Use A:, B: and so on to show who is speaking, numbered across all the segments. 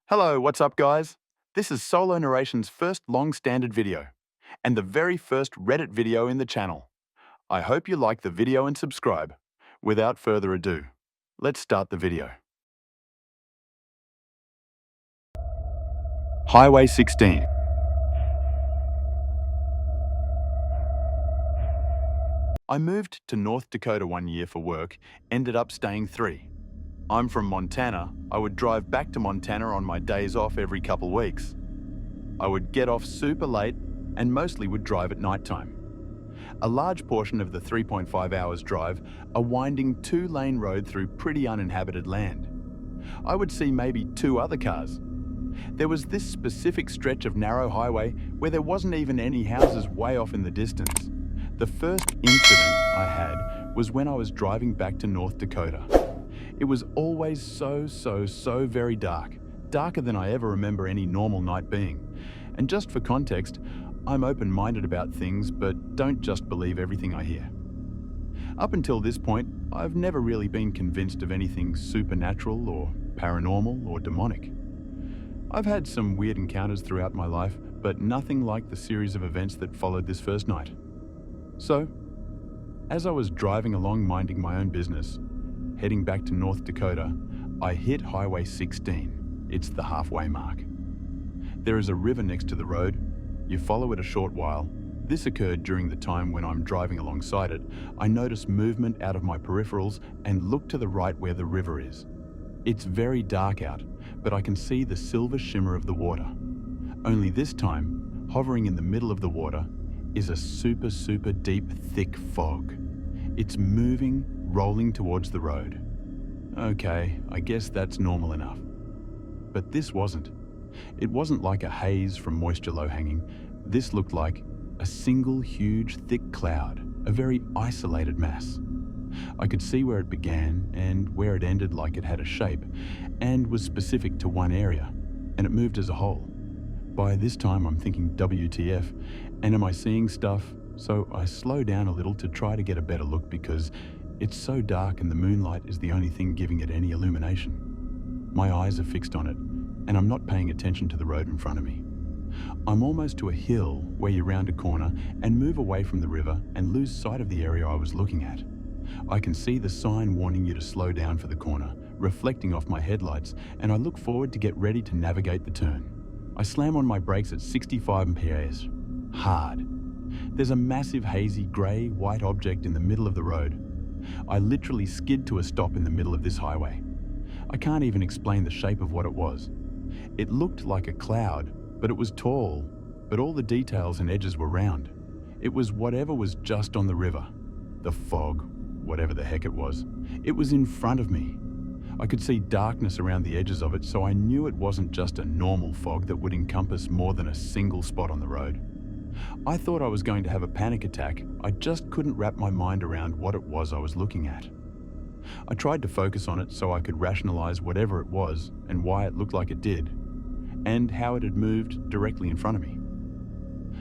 A: Hello, what's up guys? This is Solo Narration's first long standard video, and the very first Reddit video in the channel. I hope you like the video and subscribe. Without further ado, let's start the video. Highway 16. I moved to North Dakota 1 year for work, ended up staying 3. I'm from Montana. I would drive back to Montana on my days off every couple weeks. I would get off super late and mostly would drive at nighttime. A large portion of the 3.5 hours drive, a winding 2-lane road through pretty uninhabited land. I would see maybe 2 other cars. There was this specific stretch of narrow highway where there wasn't even any houses way off in the distance. The first incident I had was when I was driving back to North Dakota. It was always so very dark, darker than I ever remember any normal night being. And just for context, I'm open-minded about things, but don't just believe everything I hear. Up until this point, I've never really been convinced of anything supernatural or paranormal or demonic. I've had some weird encounters throughout my life, but nothing like the series of events that followed this first night. So, as I was driving along minding my own business, heading back to North Dakota, I hit Highway 16. It's the halfway mark. There is a river next to the road. You follow it a short while. This occurred during the time when I'm driving alongside it. I notice movement out of my peripherals and look to the right where the river is. It's very dark out, but I can see the silver shimmer of the water. Only this time, hovering in the middle of the water, is a super deep, thick fog. It's moving, rolling towards the road. Okay, I guess that's normal enough. But this wasn't. It wasn't like a haze from moisture low hanging. This looked like a single huge thick cloud, a very isolated mass. I could see where it began and where it ended, like it had a shape and was specific to one area, and it moved as a whole. By this time I'm thinking WTF, and am I seeing stuff? So I slow down a little to try to get a better look because it's so dark and the moonlight is the only thing giving it any illumination. My eyes are fixed on it, and I'm not paying attention to the road in front of me. I'm almost to a hill where you round a corner and move away from the river and lose sight of the area I was looking at. I can see the sign warning you to slow down for the corner, reflecting off my headlights, and I look forward to get ready to navigate the turn. I slam on my brakes at 65 mph. Hard. There's a massive hazy grey-white object in the middle of the road. I literally skid to a stop in the middle of this highway. I can't even explain the shape of what it was. It looked like a cloud, but it was tall, but all the details and edges were round. It was whatever was just on the river. The fog, whatever the heck it was. It was in front of me. I could see darkness around the edges of it, so I knew it wasn't just a normal fog that would encompass more than a single spot on the road. I thought I was going to have a panic attack. I just couldn't wrap my mind around what it was I was looking at. I tried to focus on it so I could rationalize whatever it was and why it looked like it did, and how it had moved directly in front of me.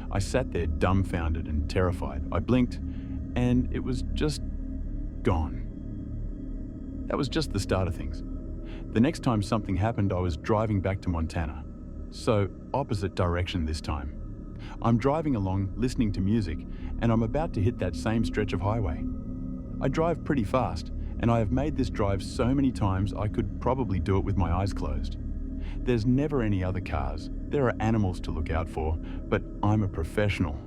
A: I sat there dumbfounded and terrified. I blinked, and it was just gone. That was just the start of things. The next time something happened, I was driving back to Montana. So, opposite direction this time. I'm driving along, listening to music, and I'm about to hit that same stretch of highway. I drive pretty fast, and I have made this drive so many times I could probably do it with my eyes closed. There's never any other cars. There are animals to look out for, but I'm a professional.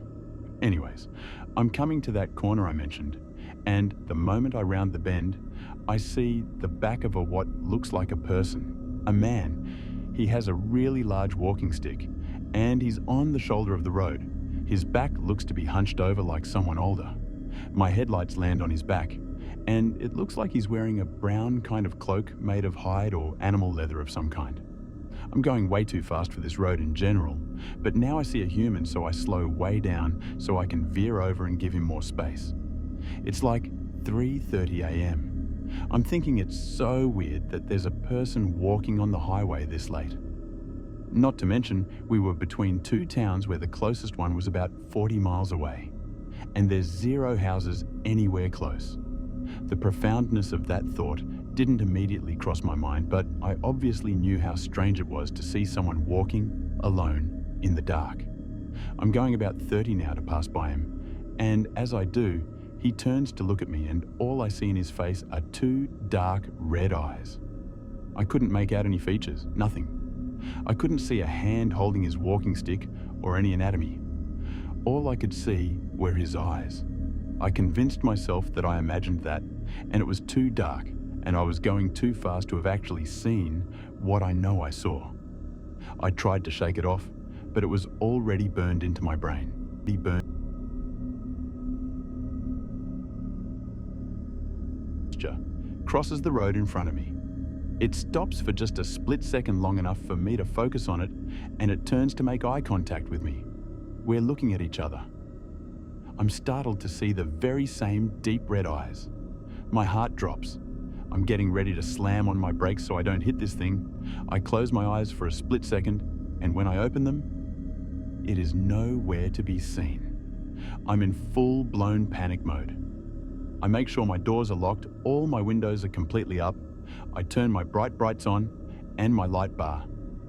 A: Anyways, I'm coming to that corner I mentioned, and the moment I round the bend, I see the back of what looks like a person, a man. He has a really large walking stick, and he's on the shoulder of the road. His back looks to be hunched over like someone older. My headlights land on his back, and it looks like he's wearing a brown kind of cloak made of hide or animal leather of some kind. I'm going way too fast for this road in general, but now I see a human, so I slow way down so I can veer over and give him more space. It's like 3:30 a.m. I'm thinking it's so weird that there's a person walking on the highway this late. Not to mention, we were between 2 towns where the closest one was about 40 miles away, and there's 0 houses anywhere close. The profoundness of that thought didn't immediately cross my mind, but I obviously knew how strange it was to see someone walking alone in the dark. I'm going about 30 now to pass by him, and as I do, he turns to look at me, and all I see in his face are two dark red eyes. I couldn't make out any features, nothing. I couldn't see a hand holding his walking stick or any anatomy. All I could see were his eyes. I convinced myself that I imagined that, and it was too dark, and I was going too fast to have actually seen what I know I saw. I tried to shake it off, but it was already burned into my brain. Crosses the road in front of me. It stops for just a split second long enough for me to focus on it, and it turns to make eye contact with me. We're looking at each other. I'm startled to see the very same deep red eyes. My heart drops. I'm getting ready to slam on my brakes so I don't hit this thing. I close my eyes for a split second, and when I open them, it is nowhere to be seen. I'm in full-blown panic mode. I make sure my doors are locked, all my windows are completely up. I turn my brights on and my light bar,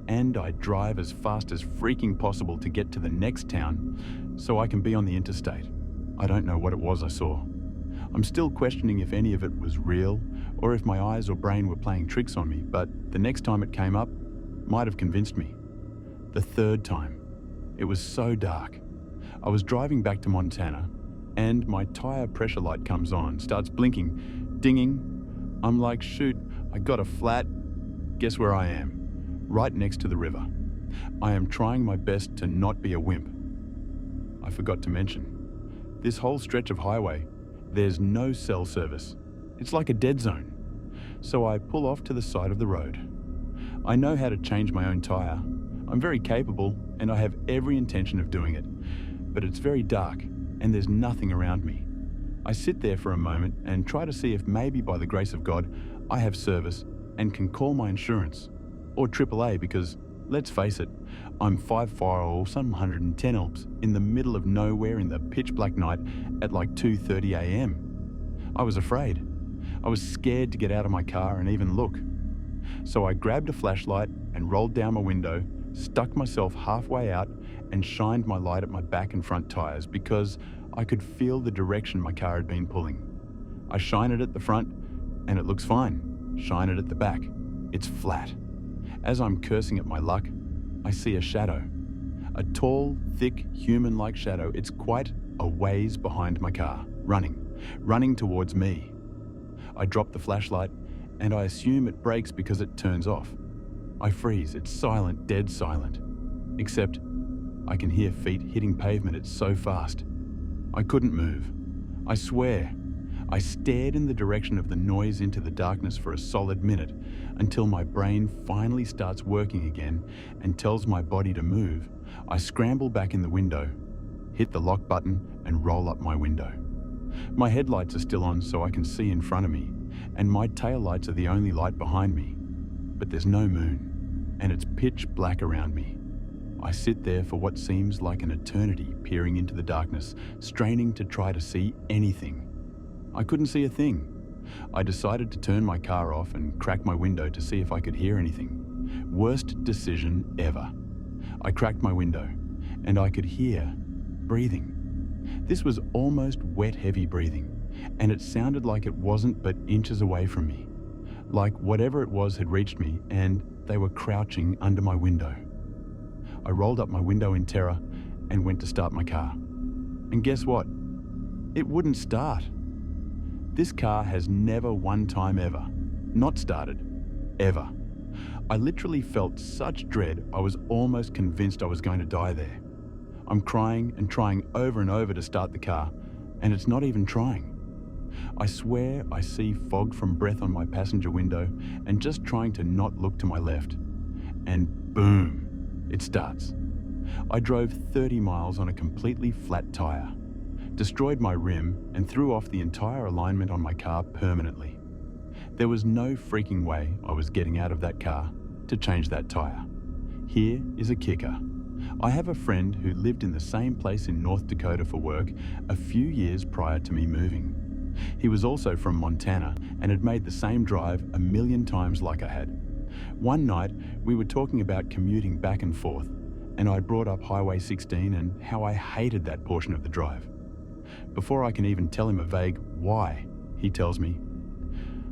A: and I drive as fast as freaking possible to get to the next town so I can be on the interstate. I don't know what it was I saw. I'm still questioning if any of it was real or if my eyes or brain were playing tricks on me, but the next time it came up might have convinced me. The third time, it was so dark. I was driving back to Montana, and my tire pressure light comes on, starts blinking, dinging. I'm like, shoot, I got a flat. Guess where I am? Right next to the river. I am trying my best to not be a wimp. I forgot to mention, this whole stretch of highway, there's no cell service. It's like a dead zone. So I pull off to the side of the road. I know how to change my own tire. I'm very capable, and I have every intention of doing it. But it's very dark, and there's nothing around me. I sit there for a moment and try to see if maybe by the grace of God, I have service and can call my insurance, or AAA, because let's face it, I'm 5'4" or some 110 elps in the middle of nowhere in the pitch black night at like 2:30 a.m. I was afraid. I was scared to get out of my car and even look. So I grabbed a flashlight and rolled down my window, stuck myself halfway out, and shined my light at my back and front tires because I could feel the direction my car had been pulling. I shine it at the front, and it looks fine. Shine it at the back. It's flat. As I'm cursing at my luck, I see a shadow. A tall, thick, human-like shadow. It's quite a ways behind my car, running towards me. I drop the flashlight, and I assume it brakes because it turns off. I freeze. It's silent, dead silent. Except I can hear feet hitting pavement. It's so fast. I couldn't move. I swear. I stared in the direction of the noise into the darkness for a solid minute until my brain finally starts working again and tells my body to move. I scramble back in the window, hit the lock button, and roll up my window. My headlights are still on so I can see in front of me, and my taillights are the only light behind me. But there's no moon, and it's pitch black around me. I sit there for what seems like an eternity, peering into the darkness, straining to try to see anything. I couldn't see a thing. I decided to turn my car off and crack my window to see if I could hear anything. Worst decision ever. I cracked my window, and I could hear breathing. This was almost wet, heavy breathing, and it sounded like it wasn't but inches away from me. Like whatever it was had reached me, and they were crouching under my window. I rolled up my window in terror and went to start my car. And guess what? It wouldn't start. This car has never one time ever not started, ever. I literally felt such dread I was almost convinced I was going to die there. I'm crying and trying over and over to start the car, and it's not even trying. I swear I see fog from breath on my passenger window and just trying to not look to my left. And boom, it starts. I drove 30 miles on a completely flat tire, destroyed my rim, and threw off the entire alignment on my car permanently. There was no freaking way I was getting out of that car to change that tire. Here is a kicker. I have a friend who lived in the same place in North Dakota for work a few years prior to me moving. He was also from Montana and had made the same drive a million times like I had. One night, we were talking about commuting back and forth, and I brought up Highway 16 and how I hated that portion of the drive. Before I can even tell him a vague why, he tells me,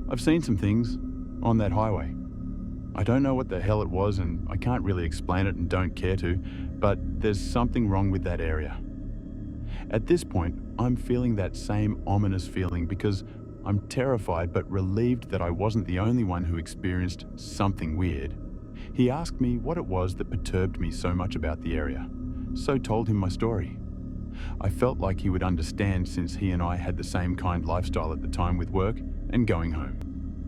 A: "I've seen some things on that highway. I don't know what the hell it was and I can't really explain it and don't care to, but there's something wrong with that area." At this point, I'm feeling that same ominous feeling because I'm terrified but relieved that I wasn't the only one who experienced something weird. He asked me what it was that perturbed me so much about the area, so told him my story. I felt like he would understand since he and I had the same kind lifestyle at the time with work and going home.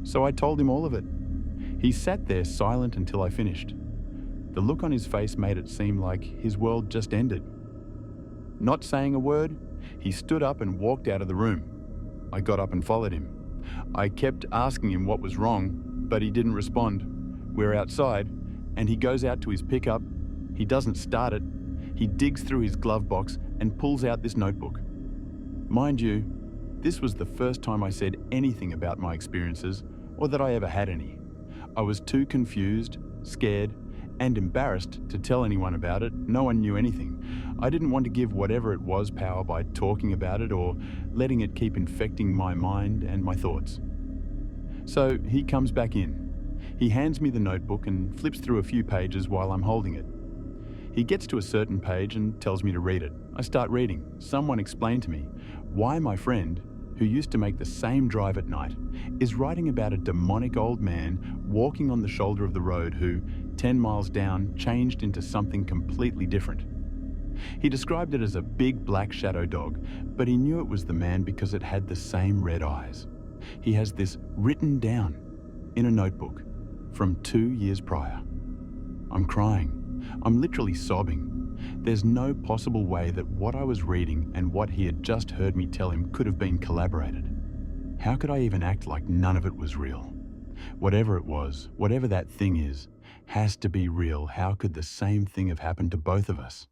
A: So I told him all of it. He sat there silent until I finished. The look on his face made it seem like his world just ended. Not saying a word, he stood up and walked out of the room. I got up and followed him. I kept asking him what was wrong, but he didn't respond. We're outside, and he goes out to his pickup. He doesn't start it. He digs through his glove box and pulls out this notebook. Mind you, this was the first time I said anything about my experiences, or that I ever had any. I was too confused, scared, and embarrassed to tell anyone about it. No one knew anything. I didn't want to give whatever it was power by talking about it or letting it keep infecting my mind and my thoughts. So he comes back in. He hands me the notebook and flips through a few pages while I'm holding it. He gets to a certain page and tells me to read it. I start reading. Someone explained to me why my friend, who used to make the same drive at night, is writing about a demonic old man walking on the shoulder of the road who, 10 miles down, changed into something completely different. He described it as a big black shadow dog, but he knew it was the man because it had the same red eyes. He has this written down in a notebook from 2 years prior. I'm crying. I'm literally sobbing. There's no possible way that what I was reading and what he had just heard me tell him could have been collaborated. How could I even act like none of it was real? Whatever it was, whatever that thing is, has to be real. How could the same thing have happened to both of us?